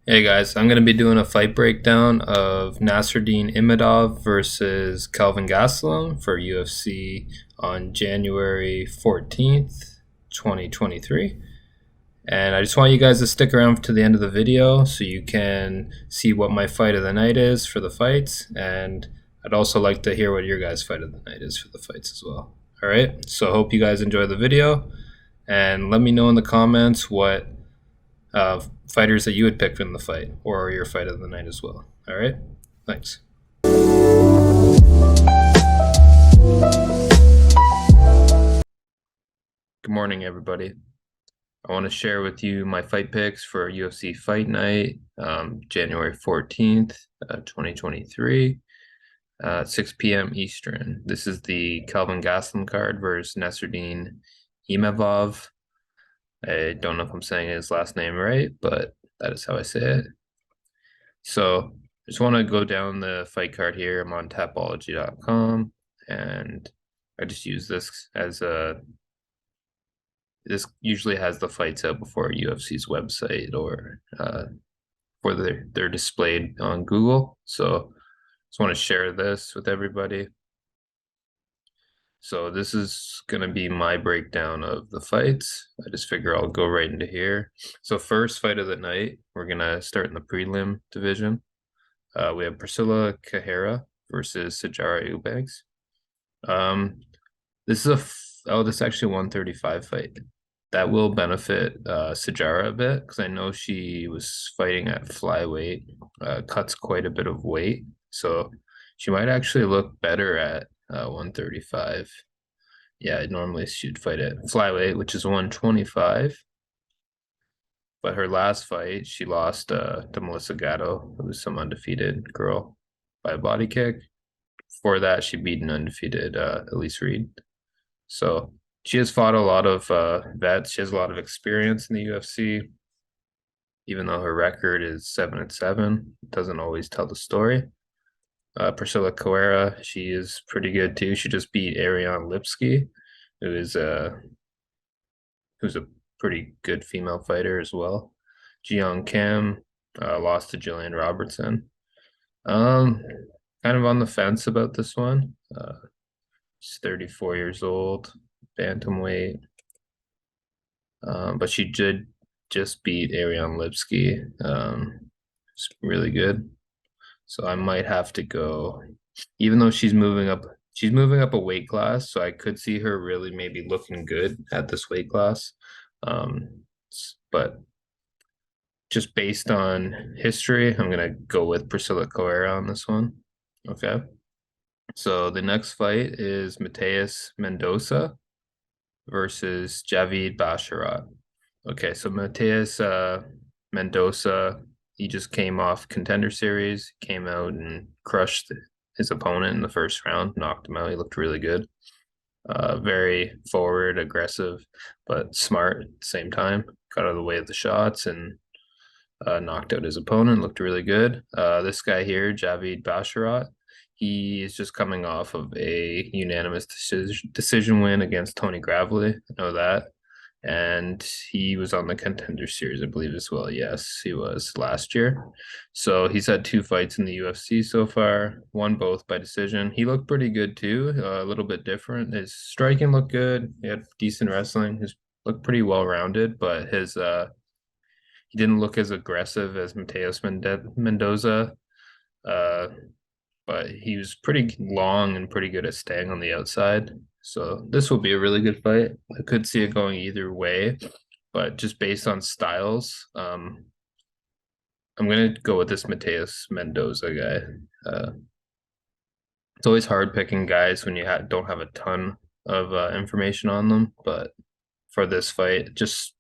Hey guys, I'm going to be doing a fight breakdown of Nassourdine Imavov versus Kelvin Gastelum for UFC on January 14th, 2023. And I just want you guys to stick around to the end of the video so you can see what my fight of the night is for the fights. And I'd also like to hear what your guys' fight of the night is for the fights as well. All right, so I hope you guys enjoy the video. And let me know in the comments what fighters that you would pick in the fight or your fight of the night as well. All right, thanks. Good morning, everybody. I want to share with you my fight picks for UFC Fight Night, January 14th, 2023, 6 p.m. Eastern. This is the Kelvin Gastelum card versus Nassourdine Imavov. I don't know if I'm saying his last name right, but that is how I say it. So I just want to go down the fight card here. I'm on Tapology.com, and I just use this as this usually has the fights out before UFC's website or before they're displayed on Google. So just want to share this with everybody. So this is going to be my breakdown of the fights. I just figure I'll go right into here. So first fight of the night, we're going to start in the prelim division. We have Priscilla Cahoiera versus Sujara Eubanks. This is this is actually a 135 fight. That will benefit Sujara a bit because I know she was fighting at flyweight, cuts quite a bit of weight. So she might actually look better at 135. Yeah, normally she'd fight at flyweight, which is 125. But her last fight, she lost to Melissa Gatto, who was some undefeated girl, by a body kick. Before that, she beat an undefeated Elise Reed. So she has fought a lot of vets. She has a lot of experience in the UFC. Even though her record is 7-7, it doesn't always tell the story. Priscilla Cahoiera, she is pretty good too. She just beat Ariane Lipski, who's a pretty good female fighter as well. Jiyoung Kim lost to Jillian Robertson. Kind of on the fence about this one. She's 34 years old, bantamweight. But she did just beat Ariane Lipski. It's really good. So I might have to go, even though she's moving up a weight class, so I could see her really maybe looking good at this weight class. But just based on history, I'm gonna go with Priscilla Cahoiera on this one. Okay. So the next fight is Mateus Mendonca versus Javid Basharat. Okay, so Mateus Mendonca, he just came off Contender Series, came out and crushed his opponent in the first round, knocked him out. He looked really good. Very forward, aggressive, but smart at the same time. Got out of the way of the shots and knocked out his opponent. Looked really good. This guy here, Javid Basharat, he is just coming off of a unanimous decision win against Tony Gravely. I know that. And he was on the Contender Series, I believe, as well. Yes, he was last year. So he's had 2 fights in the UFC so far, won both by decision. He looked pretty good too, a little bit different. His striking looked good. He had decent wrestling. He looked pretty well-rounded, but he didn't look as aggressive as Mateus Mendoza. But he was pretty long and pretty good at staying on the outside. So this will be a really good fight. I could see it going either way, but just based on styles, I'm gonna go with this Mateus Mendoza guy. It's always hard picking guys when you don't have a ton of information on them, but for this fight, just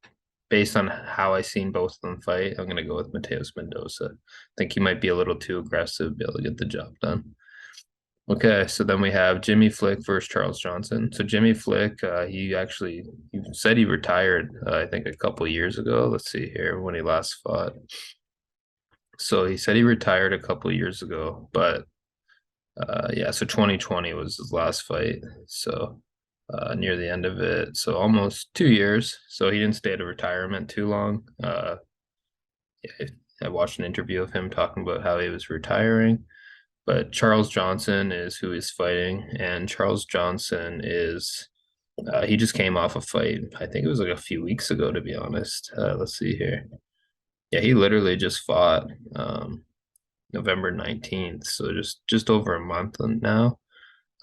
based on how I seen both of them fight, I'm gonna go with Mateus Mendoza. I think he might be a little too aggressive, be able to get the job done. Okay, so then we have Jimmy Flick versus Charles Johnson. So Jimmy Flick, he said he retired, I think a couple years ago. Let's see here when he last fought. So he said he retired a couple years ago, but yeah, so 2020 was his last fight. So near the end of it, so almost 2 years. So he didn't stay at a retirement too long. I watched an interview of him talking about how he was retiring. But Charles Johnson is who he's fighting, and Charles Johnson is he just came off a fight. I think it was like a few weeks ago, to be honest. Let's see here. Yeah, he literally just fought November 19th, so just over a month now.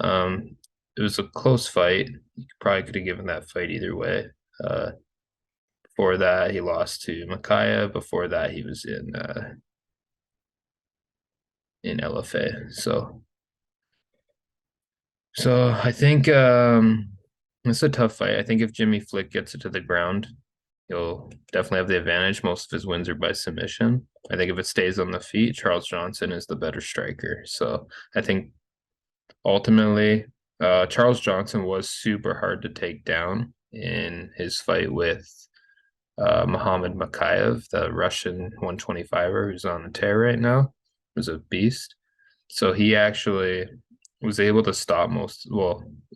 It was a close fight. You probably could have given that fight either way. Before that, he lost to Makaya. Before that, he was in LFA. So I think it's a tough fight. I think if Jimmy Flick gets it to the ground, he'll definitely have the advantage. Most of his wins are by submission. I think if it stays on the feet, Charles Johnson is the better striker. So I think ultimately, Charles Johnson was super hard to take down in his fight with Muhammad Makayev, the Russian 125er who's on the tear right now. Was a beast. So he actually was able to stop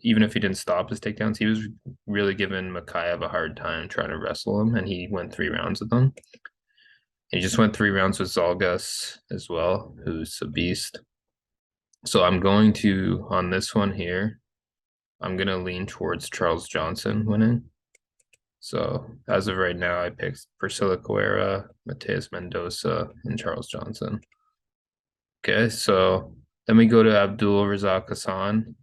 even if he didn't stop his takedowns, he was really giving Makayev a hard time trying to wrestle him, and he went 3 rounds with him. He just went 3 rounds with Zalgas as well, who's a beast. So I'm going to, on this one here, I'm going to lean towards Charles Johnson winning. So as of right now, I picked Priscilla Cahoiera, Mateus Mendonca, and Charles Johnson. Okay, so then we go to Abdul Razak Hassan.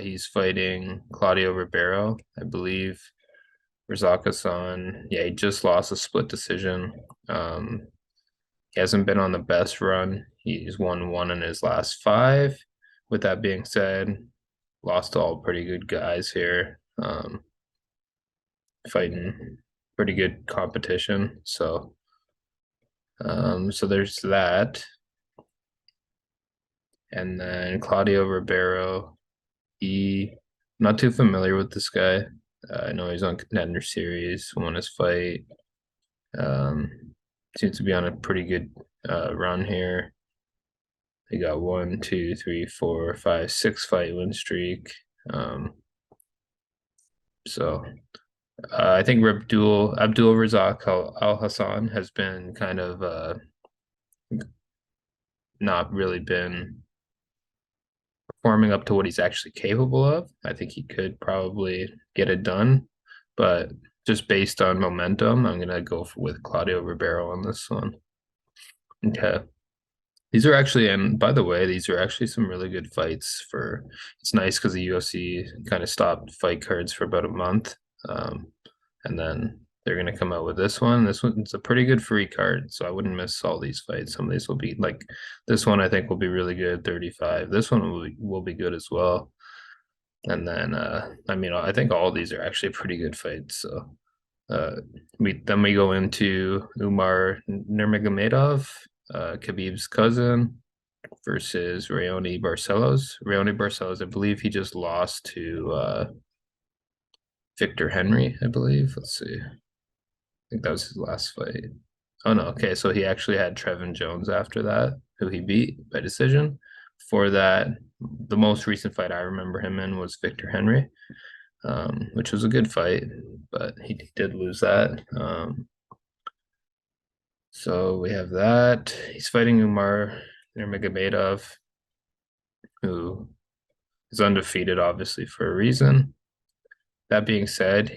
He's fighting Claudio Ribeiro, I believe. Razak Hassan, yeah, he just lost a split decision. He hasn't been on the best run. He's won 1 in his last 5. With that being said, lost to all pretty good guys here. Fighting pretty good competition. So there's that. And then Claudio Ribeiro, I'm not too familiar with this guy. I know he's on Contender Series, won his fight. Seems to be on a pretty good run here. They got 1, 2, 3, 4, 5, 6 fight win streak. So I think Abdul Razak Alhassan has been kind of not really been performing up to what he's actually capable of. I think he could probably get it done, but just based on momentum, I'm gonna go with Claudio Ribeiro on this one. Okay. These are actually, and by the way, these are actually some really good fights for. It's nice because the UFC kind of stopped fight cards for about a month, and then they're gonna come out with this one. This one's a pretty good free card, so I wouldn't miss all these fights. Some of these will be like this one. I think will be really good. 35. This one will be good as well. And then I think all of these are actually pretty good fights. So we go into Umar Nurmagomedov, Khabib's cousin, versus Raoni Barcelos. Raoni Barcelos, I believe he just lost to Victor Henry, I believe. Let's see. I think that was his last fight. Oh no, okay. So he actually had Trevin Jones after that, who he beat by decision. For that, the most recent fight I remember him in was Victor Henry, which was a good fight, but he did lose that. So we have that. He's fighting Umar Nurmagomedov, who is undefeated, obviously, for a reason. That being said,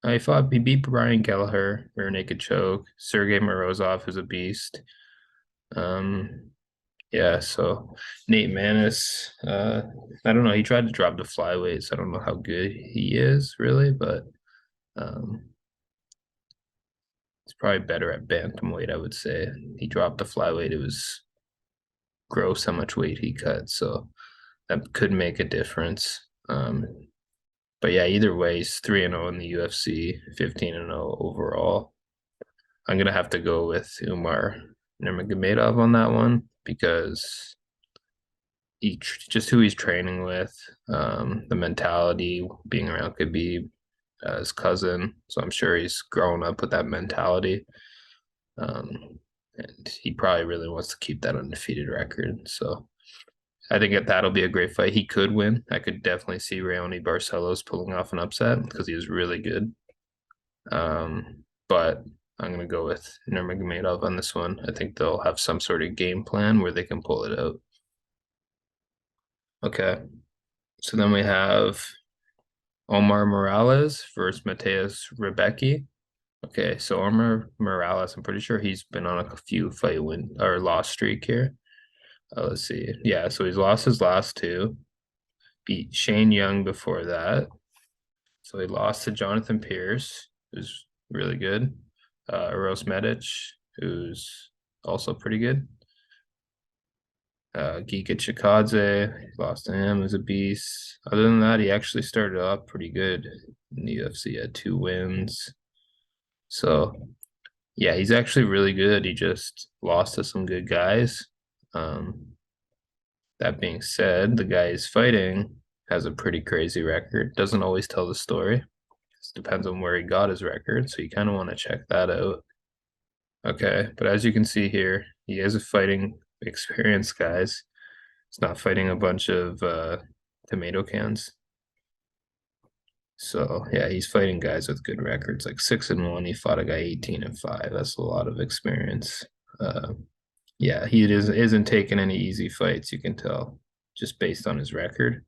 he beat Brian Kelleher, rear naked choke, Sergey Morozov, who's a beast. Yeah, so Nate Maness, I don't know. He tried to drop the flyweights. I don't know how good he is really, but he's probably better at bantamweight, I would say. He dropped the flyweight. It was gross how much weight he cut, so that could make a difference. But yeah, either way, he's 3-0 in the UFC, 15-0 overall. I'm gonna have to go with Umar Nurmagomedov on that one because just who he's training with, the mentality, being around Khabib, his cousin. So I'm sure he's grown up with that mentality. And he probably really wants to keep that undefeated record. So I think that'll be a great fight. He could win. I could definitely see Raoni Barcelos pulling off an upset because he was really good. But I'm gonna go with Nurmagomedov on this one. I think they'll have some sort of game plan where they can pull it out. Okay, so then we have Omar Morales versus Mateus Rebecki. Okay, so Omar Morales, I'm pretty sure he's been on a few fight win or loss streak here. Let's see. Yeah, so he's lost his last two. Beat Shane Young before that. So he lost to Jonathan Pierce, who's really good. Eros Medic, who's also pretty good. Giga Chikadze, he lost to him as a beast. Other than that, he actually started off pretty good in the UFC. He had 2 wins. So yeah, he's actually really good. He just lost to some good guys. That being said, the guy he's fighting has a pretty crazy record. Doesn't always tell the story. It depends on where he got his record, so you kind of want to check that out. Okay, but as you can see here, he is a fighting experienced guys. He's not fighting a bunch of tomato cans. So yeah, he's fighting guys with good records, like 6-1. He fought a guy 18-5. That's a lot of experience. Yeah, he isn't taking any easy fights. You can tell just based on his record.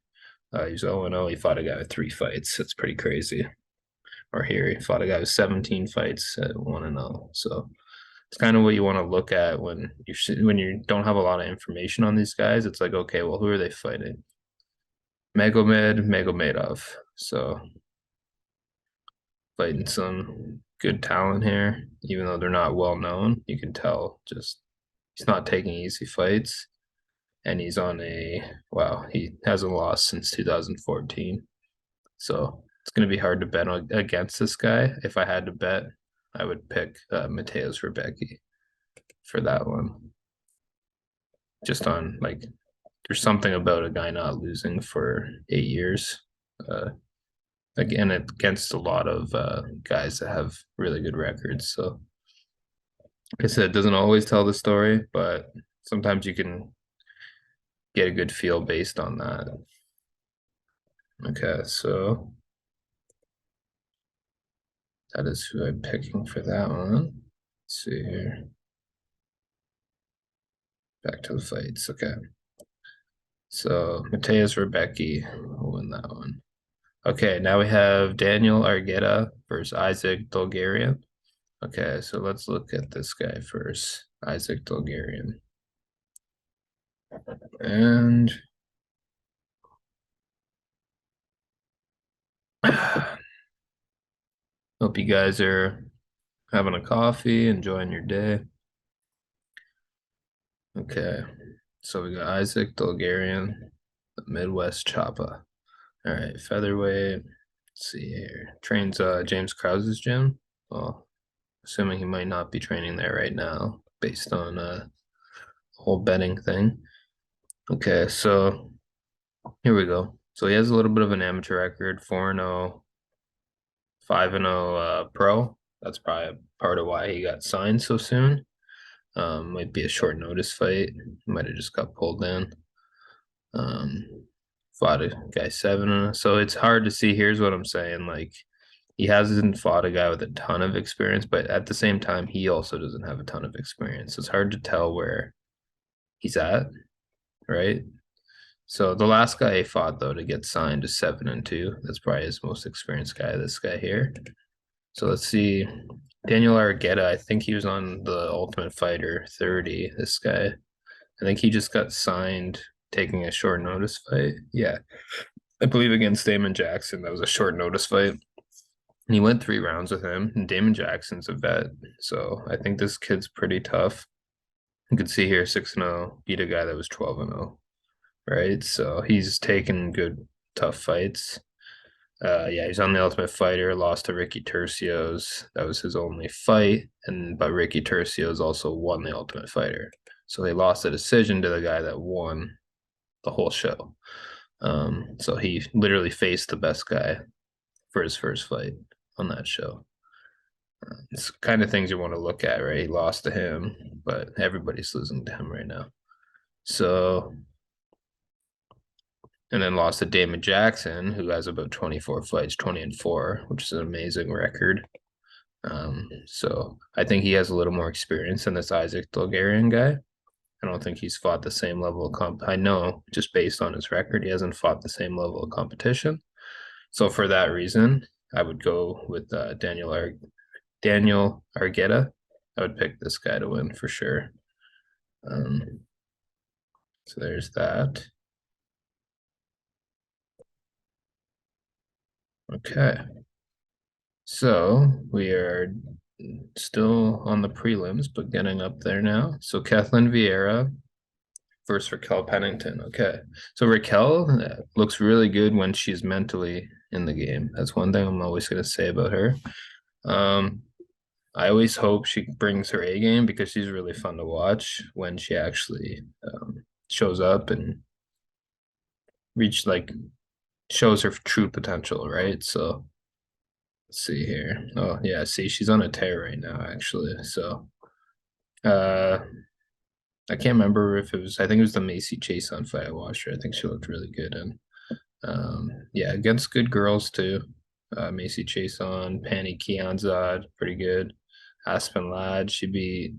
He's 0-0. He fought a guy with 3 fights. That's pretty crazy. Or here, he fought a guy with 17 fights at 1-0. So it's kind of what you want to look at when you don't have a lot of information on these guys. It's like, okay, well, who are they fighting? Magomedov. So fighting some good talent here, even though they're not well known. You can tell just he's not taking easy fights. And he's on he hasn't lost since 2014. So it's going to be hard to bet against this guy. If I had to bet, I would pick Mateus Rebecki for that one. Just on there's something about a guy not losing for 8 years. Again, against a lot of guys that have really good records. So, like I said, it doesn't always tell the story, but sometimes you can get a good feel based on that. Okay, so that is who I'm picking for that one. Let's see here. Back to the fights. Okay. So Mateus Rebecki will win that one. Okay, now we have Daniel Argueta versus Isaac Dulgarian. Okay, so let's look at this guy first. Isaac Dulgarian. And hope you guys are having a coffee, enjoying your day. Okay, so we got Isaac Dulgarian, the Midwest Choppa. All right, featherweight. Let's see here. Trains James Krause's gym. Well, assuming he might not be training there right now, based on the whole betting thing. Okay, so here we go. So he has a little bit of an amateur record, 4-0, 5-0 pro. That's probably part of why he got signed so soon. Might be a short notice fight. Might have just got pulled in. Fought a guy 7. So it's hard to see. Here's what I'm saying. Like, he hasn't fought a guy with a ton of experience, but at the same time, he also doesn't have a ton of experience. So it's hard to tell where he's at, right? So the last guy he fought, though, to get signed is 7-2. That's probably his most experienced guy, this guy here. So let's see. Daniel Argueta, I think he was on the Ultimate Fighter 30, this guy. I think he just got signed taking a short notice fight. Yeah. I believe against Damon Jackson, that was a short notice fight. And he went 3 rounds with him. And Damon Jackson's a vet. So I think this kid's pretty tough. You can see here 6-0, beat a guy that was 12-0. Right? So he's taken good, tough fights. Yeah, he's on the Ultimate Fighter, lost to Ricky Turcios. That was his only fight. But Ricky Turcios also won the Ultimate Fighter. So he lost a decision to the guy that won the whole show. So he literally faced the best guy for his first fight on that show. It's kind of things you want to look at, right? He lost to him, but everybody's losing to him right now. So, and then lost to Damon Jackson, who has about 24 fights, 20-4, which is an amazing record. So I think he has a little more experience than this Isaac Dulgarian guy. I don't think he's fought the same level of I know just based on his record, he hasn't fought the same level of competition. So for that reason, I would go with Daniel Argueta. I would pick this guy to win for sure. So there's that. Okay. So we are still on the prelims, but getting up there now. So Ketlen Vieira versus Raquel Pennington. Okay. So Raquel looks really good when she's mentally in the game. That's one thing I'm always going to say about her. I always hope she brings her A game because she's really fun to watch when she actually shows up and shows her true potential, right? So let's see here. Oh yeah, see, she's on a tear right now, actually. So I can't remember if it was, I think it was the Macy Chase on fight I watched her. I think she looked really good. And yeah, against good girls too. Macy Chase on, Pani Kianzad, pretty good. Aspen Ladd, she beat.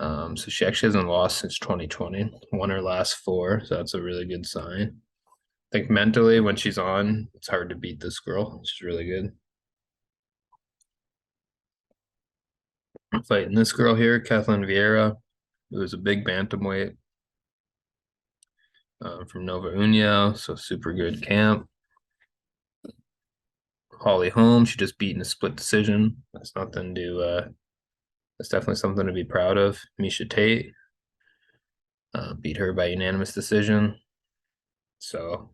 So she actually hasn't lost since 2020, won her last four. So that's a really good sign. I think mentally when she's on, it's hard to beat this girl. She's really good. Fighting this girl here, Ketlen Vieira, who's a big bantamweight from Nova União, so super good camp. Holly Holm, she just beat in a split decision. That's nothing to. That's definitely something to be proud of. Misha Tate beat her by unanimous decision. So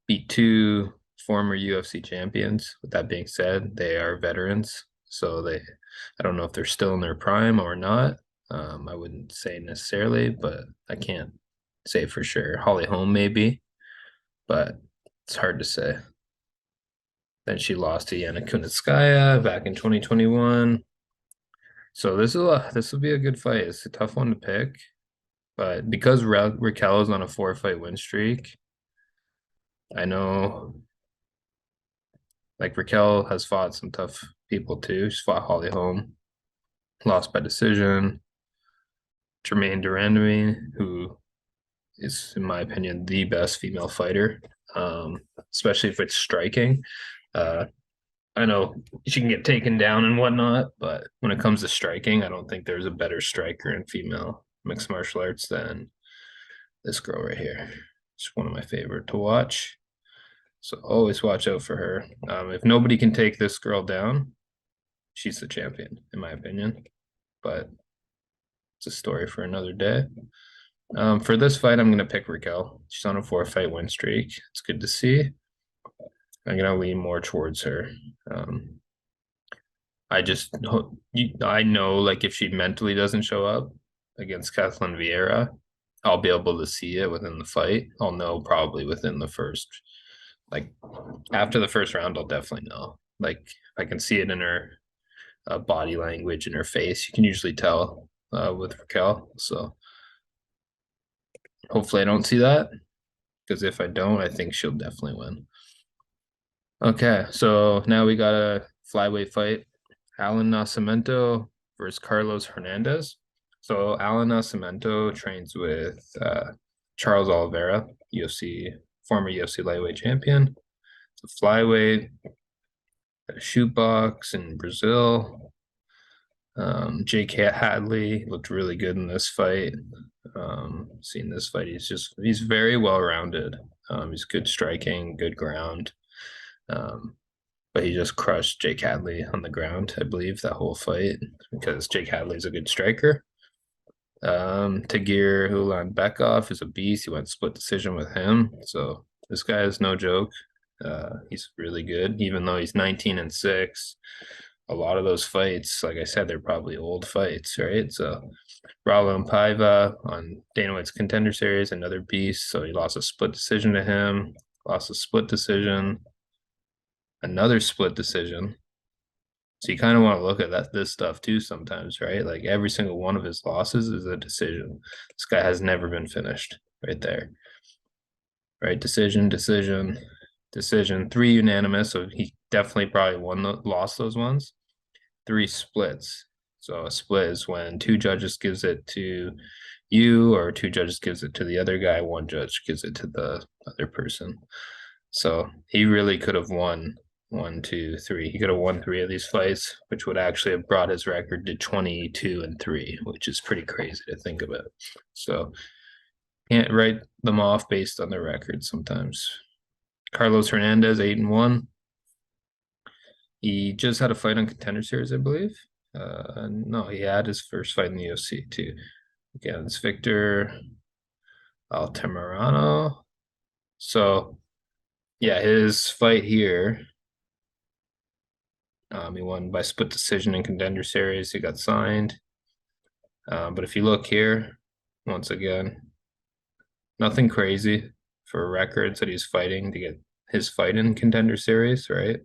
beat two former UFC champions. With that being said, they are veterans, so I don't know if they're still in their prime or not. I wouldn't say necessarily, but I can't say for sure. Holly Holm maybe, but it's hard to say. Then she lost to Yana Kunitskaya back in 2021. So this will be a good fight. It's a tough one to pick, but because Raquel is on a 4-fight win streak, I know like Raquel has fought some tough people too. She's fought Holly Holm, lost by decision. Jermaine Durandamy, who is, in my opinion, the best female fighter, especially if it's striking. I know she can get taken down and whatnot, but when it comes to striking, I don't think there's a better striker in female mixed martial arts than this girl right here. She's one of my favorite to watch. So always watch out for her. If nobody can take this girl down, she's the champion, in my opinion. But it's a story for another day. For this fight, I'm going to pick Raquel. She's on a 4-fight win streak. It's good to see. I'm going to lean more towards her. I know like if she mentally doesn't show up against Ketlen Vieira, I'll be able to see it within the fight. I'll know probably within the first, like after the first round, I'll definitely know. Like I can see it in her body language in her face. You can usually tell with Raquel. So hopefully I don't see that, because if I don't, I think she'll definitely win. Okay, so now we got a flyweight fight. Allan Nascimento versus Carlos Hernandez. So Allan Nascimento trains with Charles Oliveira, former UFC lightweight champion. It's a flyweight, a shoot box in Brazil. Jake Hadley looked really good in this fight. Seeing this fight, he's very well rounded. He's good striking, good ground. But he just crushed Jake Hadley on the ground, I believe, that whole fight, because Jake Hadley's a good striker. Tagir Ulanbekov is a beast. He went split decision with him. So this guy is no joke. He's really good, even though he's 19-6. A lot of those fights, like I said, they're probably old fights, right? So Raulian Paiva on Dana White's Contender Series, another beast. So he lost a split decision to him, lost a split decision, another split decision. So you kind of want to look at this stuff too sometimes, right? Like every single one of his losses is a decision. This guy has never been finished right there. Right? Decision, 3 unanimous. So he definitely probably lost those ones. 3 splits. So a split is when 2 judges gives it to you, or 2 judges gives it to the other guy, 1 judge gives it to the other person. So he really could have won 1, 2, 3. He could have won 3 of these fights, which would actually have brought his record to 22-3, which is pretty crazy to think about. So can't write them off based on their record sometimes. Carlos Hernandez, 8-1. He just had a fight on Contender Series, I believe. No, he had his first fight in the UFC too, against Victor Altamirano. So, yeah, his fight here, he won by split decision in Contender Series. He got signed. But if you look here, once again, nothing crazy for records that he's fighting to get his fight in Contender Series, right?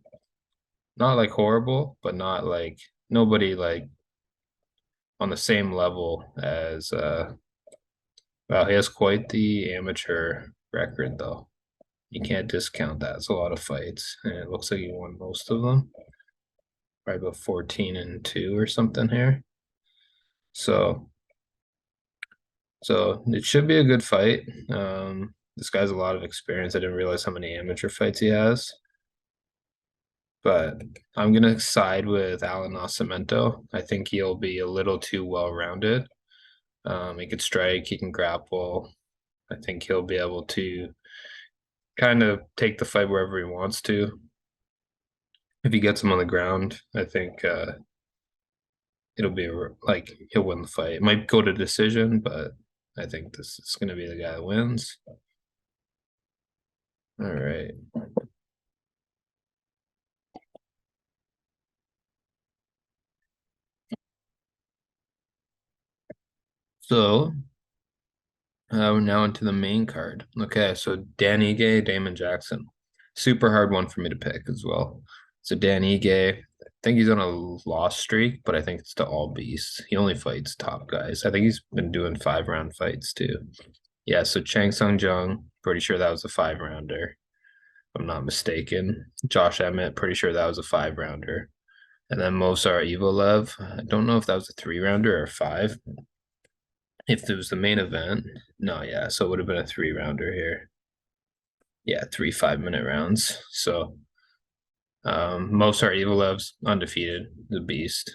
Not like horrible, but not like nobody like on the same level as wow, he has quite the amateur record though. You can't discount that. It's a lot of fights. And it looks like he won most of them. Probably about 14-2 or something here. So it should be a good fight. This guy's a lot of experience. I didn't realize how many amateur fights he has. But I'm gonna side with Allan. I think he'll be a little too well-rounded. He can strike, he can grapple. I think he'll be able to kind of take the fight wherever he wants to. If he gets him on the ground, I think it'll be like he'll win the fight. It might go to decision, but I think this is going to be the guy that wins. All right. So we're now into the main card. Okay, so Dan Ige, Damon Jackson. Super hard one for me to pick as well. So Dan Ige, I think he's on a loss streak, but I think it's to all beasts. He only fights top guys. I think he's been doing 5-round fights too. Yeah, so Chang Sung Jung, pretty sure that was a 5-rounder. If I'm not mistaken. Josh Emmett, pretty sure that was a 5-rounder. And then Mozart Evloev, I don't know if that was a 3-rounder or 5. If it was the main event, no, yeah, so it would have been a 3-rounder here. Yeah, 3 5-minute rounds. So Mozart Evloev's undefeated, the beast.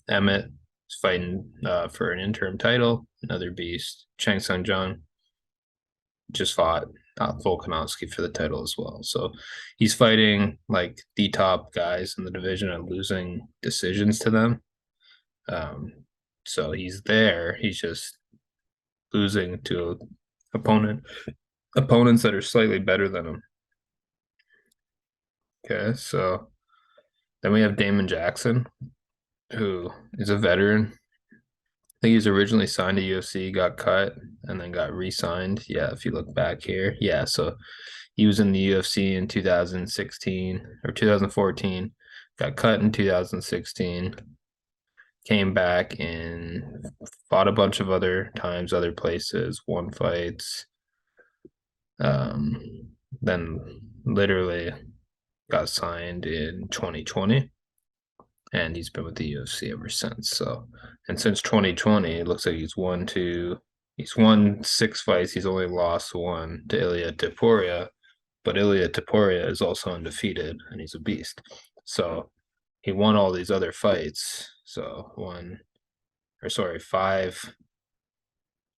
Emmett is fighting for an interim title, another beast. Chang Sung Jung just fought Volkanovski for the title as well. So he's fighting like the top guys in the division and losing decisions to them. So he's there. He's just losing to opponents that are slightly better than him. Okay, so then we have Damon Jackson, who is a veteran. I think he was originally signed to UFC, got cut, and then got re-signed. Yeah, if you look back here. Yeah, so he was in the UFC in 2016 or 2014, got cut in 2016, came back and fought a bunch of other times, other places, won fights. Then literally got signed in 2020, and he's been with the UFC ever since. So, and since 2020, it looks like he's won 6 fights. He's only lost 1 to Ilia Topuria, but Ilia Topuria is also undefeated, and he's a beast. So he won all these other fights. So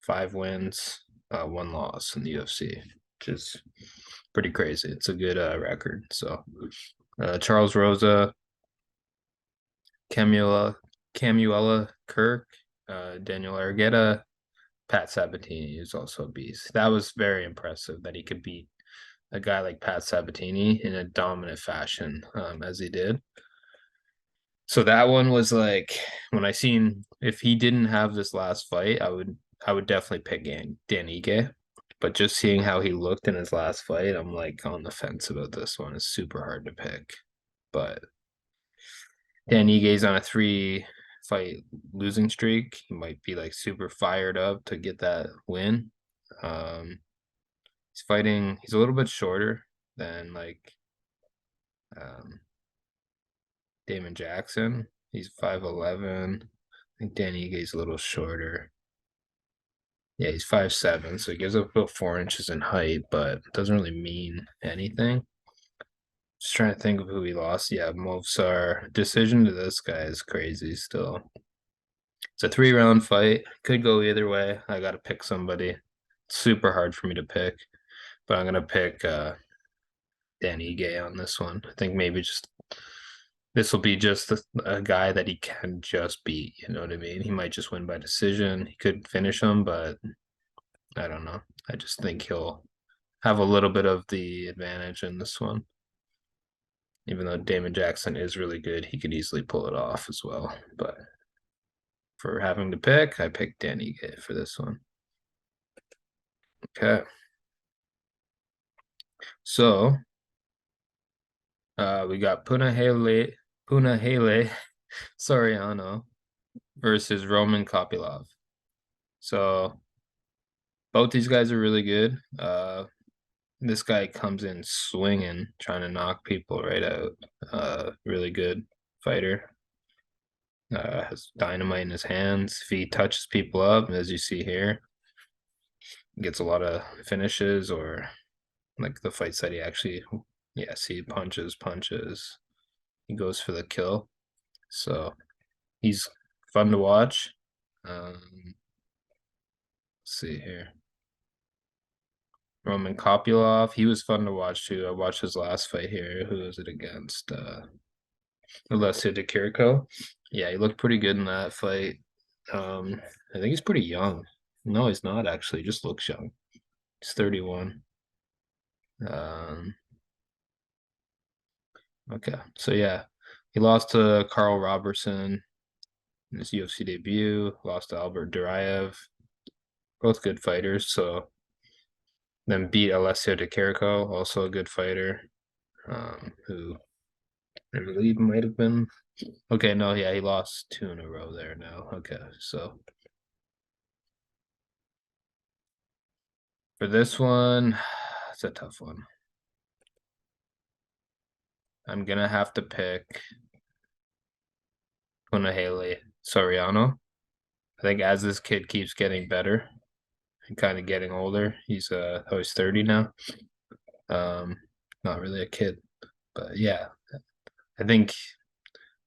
5 wins, 1 loss in the UFC, which is pretty crazy. It's a good record. So Charles Rosa, Camuela Kirk, Daniel Argueta, Pat Sabatini is also a beast. That was very impressive that he could beat a guy like Pat Sabatini in a dominant fashion, as he did. So that one was like, when I seen if he didn't have this last fight, I would definitely pick Dan Ige. But just seeing how he looked in his last fight, I'm like on the fence about this one. It's super hard to pick. But Dan Ige's on a 3-fight losing streak. He might be like super fired up to get that win. He's a little bit shorter than like Damon Jackson. He's 5'11". I think Danny Igue's a little shorter. Yeah, he's 5'7", so he gives up about 4 inches in height, but doesn't really mean anything. Just trying to think of who he lost. Yeah, Movsar. Decision to this guy is crazy still. It's a 3-round fight. Could go either way. I got to pick somebody. It's super hard for me to pick, but I'm going to pick Danny Ige on this one. I think maybe just this will be just a guy that he can just beat. You know what I mean? He might just win by decision. He could finish him, but I don't know. I just think he'll have a little bit of the advantage in this one. Even though Damon Jackson is really good, he could easily pull it off as well. But for having to pick, I picked Danny Ige for this one. Okay. So we got Punahele Soriano versus Roman Kopylov. So both these guys are really good. This guy comes in swinging, trying to knock people right out. Really good fighter. Has dynamite in his hands. If he touches people up, as you see here, gets a lot of finishes, or like the fights that he actually, see, punches. He goes for the kill. So he's fun to watch. Let's see here. Roman Kopylov, he was fun to watch too. I watched his last fight here. Who was it against? Alessio Di Chirico. Yeah, he looked pretty good in that fight. I think he's pretty young. No, he's not actually. He just looks young. He's 31. Okay, so yeah, he lost to Carl Robertson in his UFC debut. Lost to Albert Duraev. Both good fighters. So then beat Alessio Di Chirico, also a good fighter, who I believe might have been. Okay, no, yeah, he lost 2 in a row there now. Okay, so for this one, it's a tough one. I'm gonna have to pick Punahele Soriano. I think as this kid keeps getting better and kind of getting older, he's 30 now. Not really a kid, but yeah, I think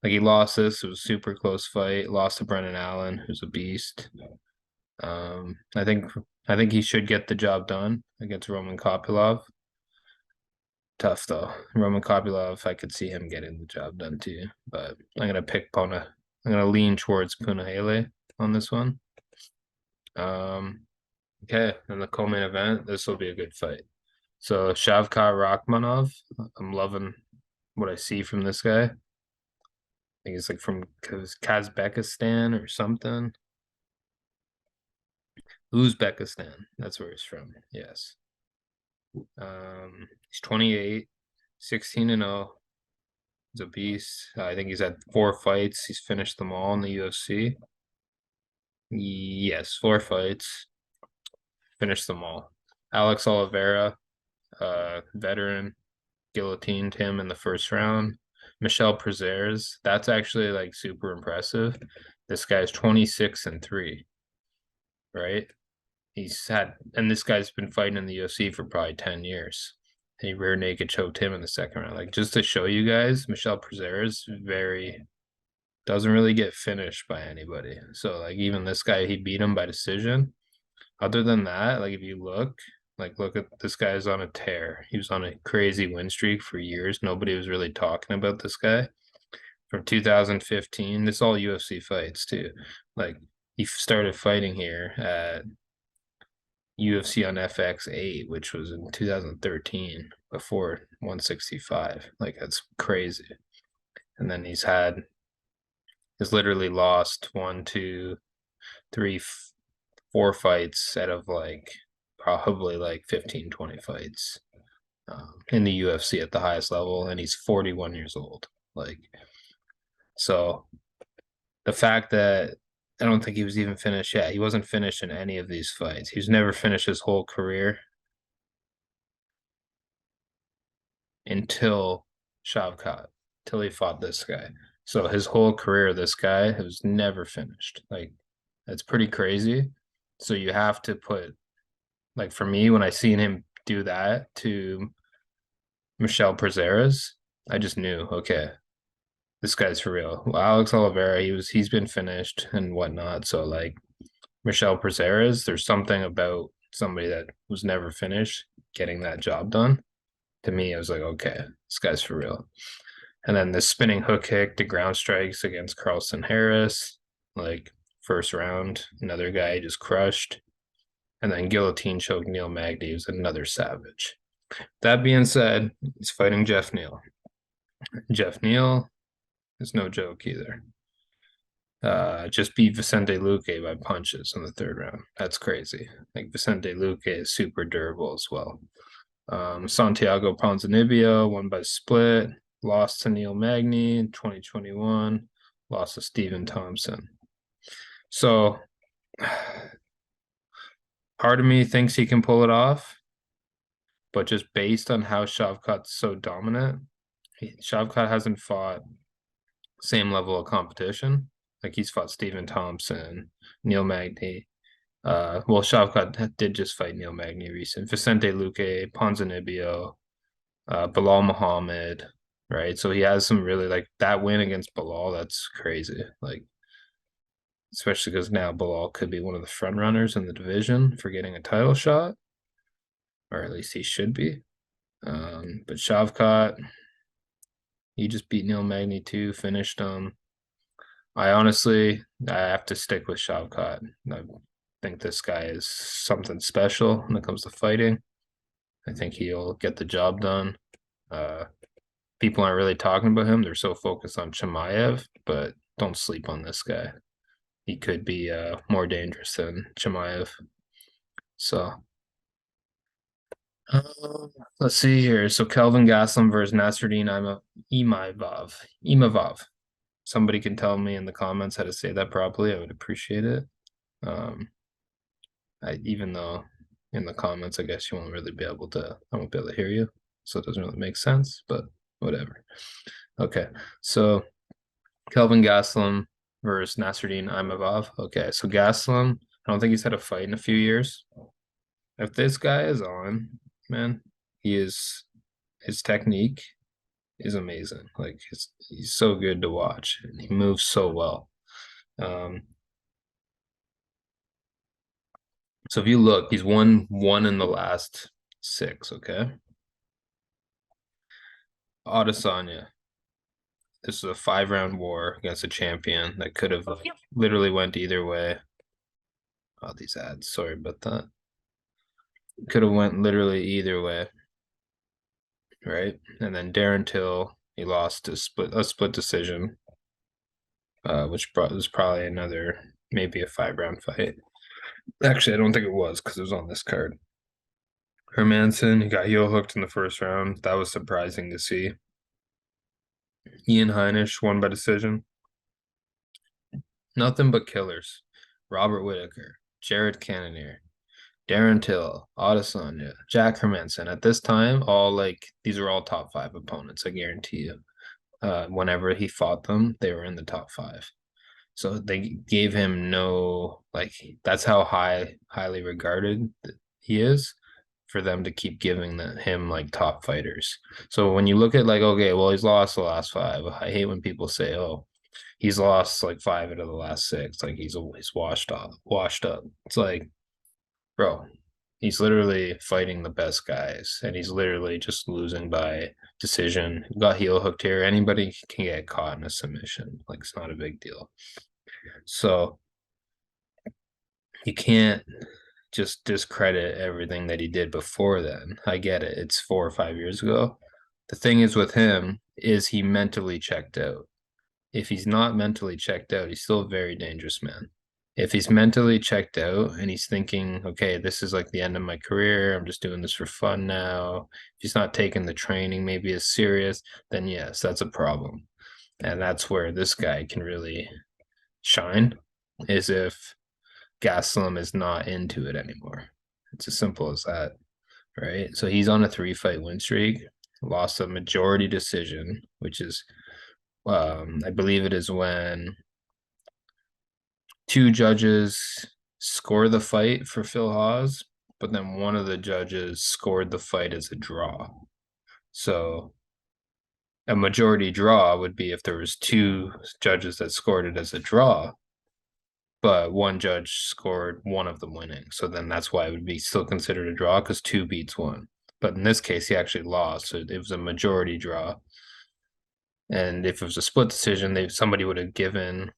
like he lost this. It was a super close fight. Lost to Brendan Allen, who's a beast. I think he should get the job done against Roman Kopylov. Tough though. Roman Kopylov, I could see him getting the job done too. But I'm gonna pick Pona. I'm gonna lean towards Punahele on this one. Okay, in the co-main event, this will be a good fight. So Shavkat Rakhmonov, I'm loving what I see from this guy. I think he's like from Kazakhstan or something. Uzbekistan, that's where he's from. Yes. He's 28, 16-0. He's a beast. I think he's had 4 fights. He's finished them all in the UFC. Yes, 4 fights. Finished them all. Alex Oliveira, veteran, guillotined him in the first round. Michel Prazeres, that's actually like super impressive. This guy's 26-3, right? And this guy's been fighting in the UFC for probably 10 years. He rear naked choked him in the second round. Like, just to show you guys, Michel Prazeres doesn't really get finished by anybody. So like even this guy, he beat him by decision. Other than that, like if you look at this guy's on a tear. He was on a crazy win streak for years. Nobody was really talking about this guy. From 2015, this all UFC fights too. Like he started fighting here at UFC on FX8, which was in 2013, before 165. Like that's crazy. And then he's literally lost 1, 2, 3, 4 fights out of like probably like 15, 20 fights in the UFC at the highest level, and he's 41 years old. Like, so the fact that I don't think he was even finished. Yeah, he wasn't finished in any of these fights. He's never finished his whole career until Shavkat, till he fought this guy. So his whole career, this guy has never finished. Like, that's pretty crazy. So you have to put, like, for me, when I seen him do that to Michel Prazeres, I just knew, okay, this guy's for real. Well, Alex Oliveira, he's been finished and whatnot. So like Michel Prazeres, there's something about somebody that was never finished getting that job done. To me, I was like, okay, this guy's for real. And then the spinning hook kick to ground strikes against Carlson Harris, like first round, another guy just crushed. And then guillotine choke Neil Magny was another savage. That being said, he's fighting Jeff Neal. Jeff Neal is no joke either. Just beat Vicente Luque by punches in the third round. That's crazy. Like Vicente Luque is super durable as well. Santiago Ponzinibbio won by split, lost to Neil Magny in 2021, lost to Stephen Thompson. So part of me thinks he can pull it off, but just based on how Shavkat's so dominant, Shavkat hasn't fought same level of competition. Like he's fought Stephen Thompson, Neil Magny. Well, Shavkat did just fight Neil Magny recent. Vicente Luque, Ponzinibbio, Bilal Muhammad, right? So he has some really like that win against Bilal. That's crazy. Like, especially because now Bilal could be one of the front runners in the division for getting a title shot, or at least he should be. But Shavkat, he just beat Neil Magny too, finished him. I have to stick with Shavkat. I think this guy is something special when it comes to fighting. I think he'll get the job done. People aren't really talking about him. They're so focused on Chimaev, but don't sleep on this guy. He could be more dangerous than Chimaev. So let's see here. So Kelvin Gastelum versus Nassourdine Imavov. Somebody can tell me in the comments how to say that properly. I would appreciate it. Even though in the comments, I guess you won't really be able to, I won't be able to hear you. So it doesn't really make sense, but whatever. Okay. So Kelvin Gastelum versus Nassourdine Imavov. Okay. So Gastelum, I don't think he's had a fight in a few years. If this guy is on, man, his technique is amazing. Like he's so good to watch. And he moves so well. So if you look, he's won one in the last 6, okay? Adesanya. This is a 5-round war against a champion that could have literally went either way. Oh, these ads. Sorry about that. Could have went literally either way. Right? And then Darren Till, he lost a split decision. Which was probably another, maybe a 5-round fight. Actually, I don't think it was because it was on this card. Hermanson, he got heel hooked in the first round. That was surprising to see. Ian Heinisch won by decision. Nothing but killers. Robert Whitaker, Jared Cannonier, Darren Till, Adesanya, Jack Hermanson. At this time, these are all top 5 opponents, I guarantee you. Whenever he fought them, they were in the top 5. So they gave him that's how highly regarded he is, for them to keep giving him like top fighters. So when you look at okay, well, he's lost the last 5. I hate when people say, oh, he's lost like 5 out of the last 6. Like he's washed up. It's like, bro, he's literally fighting the best guys, and he's literally just losing by decision. Got heel hooked here. Anybody can get caught in a submission. Like it's not a big deal. So you can't just discredit everything that he did before then. I get it. It's 4 or 5 years ago. The thing is with him is he mentally checked out. If he's not mentally checked out, he's still a very dangerous man. If he's mentally checked out and he's thinking, okay, this is like the end of my career, I'm just doing this for fun now. If he's not taking the training maybe as serious, then yes, that's a problem. And that's where this guy can really shine, is if Gastelum is not into it anymore. It's as simple as that, right? So he's on a 3-fight win streak, lost a majority decision, which is I believe it is when two judges score the fight for Phil Hawes, but then one of the judges scored the fight as a draw. So a majority draw would be if there was two judges that scored it as a draw, but one judge scored one of them winning. So then that's why it would be still considered a draw because two beats one. But in this case, he actually lost. So it was a majority draw. And if it was a split decision, somebody would have given,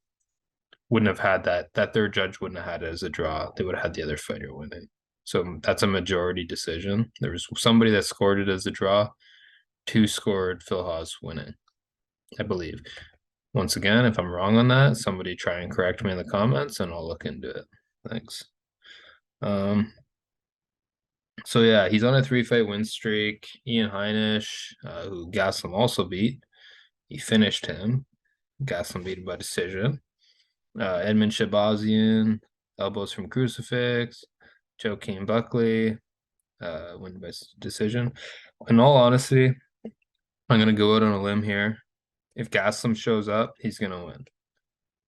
wouldn't have had that third judge wouldn't have had it as a draw. They would have had the other fighter winning. So that's a majority decision. There was somebody that scored it as a draw. Two scored Phil Hawes winning, I believe. Once again, if I'm wrong on that, somebody try and correct me in the comments and I'll look into it. Thanks. So yeah, he's on a 3-fight win streak. Ian Heinisch, who Gastelum also beat, he finished him. Gastelum beat him by decision. Edmund Shabazian, elbows from crucifix. Joaquin Buckley, win by decision. In all honesty, I'm gonna go out on a limb here. If Gastelum shows up, he's gonna win.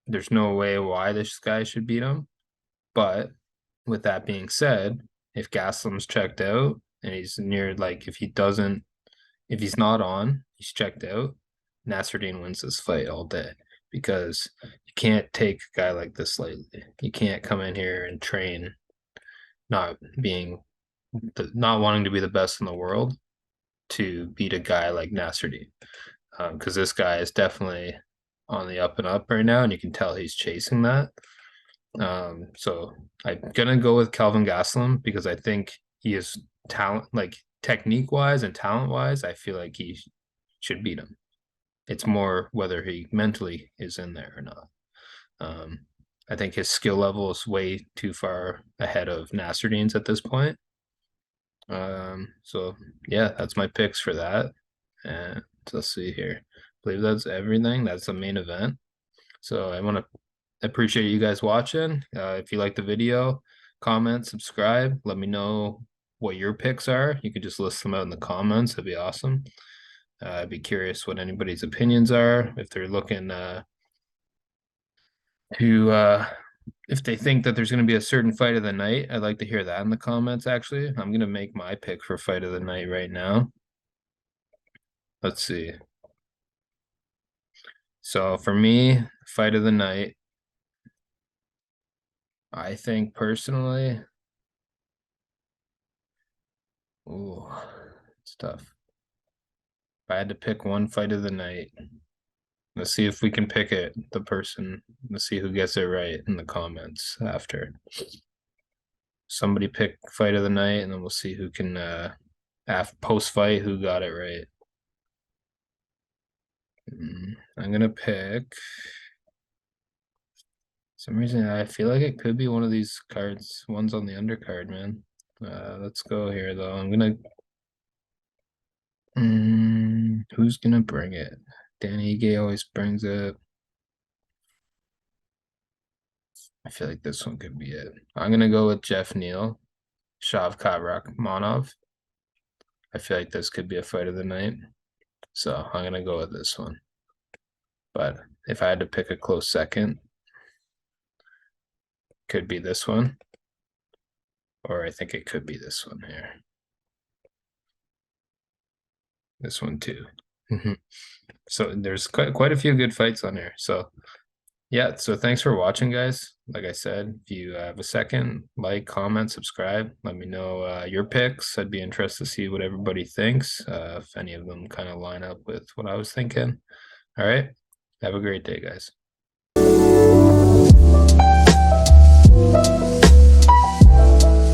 There's no way why this guy should beat him. But with that being said, if Gastelum's checked out and he's near, like, if he's not on, he's checked out, Nassourdine wins this fight all day because you can't take a guy like this lightly. You can't come in here and train not wanting to be the best in the world to beat a guy like Nassourdine, because this guy is definitely on the up and up right now, and you can tell he's chasing that. So I'm gonna go with Kelvin Gastelum because I think he is talent, like technique wise and talent wise. I feel like he should beat him. It's more whether he mentally is in there or not. I think his skill level is way too far ahead of Nassourdine's at this point. So yeah, that's my picks for that. And let's see here. I believe that's everything. That's the main event. So I want to appreciate you guys watching. If you like the video, comment, subscribe. Let me know what your picks are. You could just list them out in the comments. That'd be awesome. I'd be curious what anybody's opinions are. If they're looking if they think that there's going to be a certain fight of the night, I'd like to hear that in the comments, actually. I'm going to make my pick for fight of the night right now. Let's see. So for me, fight of the night, I think personally, ooh, it's tough. If I had to pick one fight of the night, let's see if we can pick it. Let's see who gets it right in the comments after. Somebody pick fight of the night, and then we'll see who can post fight who got it right. I'm gonna pick. Some reason I feel like it could be one of these cards, one's on the undercard, man. Let's go here though. I'm gonna who's gonna bring it? Danny Ige always brings it. I feel like this one could be it. I'm gonna go with Jeff Neal, Shavkat Rakhmonov. I feel like this could be a fight of the night. So I'm gonna go with this one. But if I had to pick a close second, could be this one. Or I think it could be this one here. This one too. So there's quite a few good fights on here. So yeah, so thanks for watching, guys. Like I said, if you have a second, like, comment, subscribe. Let me know your picks. I'd be interested to see what everybody thinks, if any of them kind of line up with what I was thinking. All right. Have a great day, guys.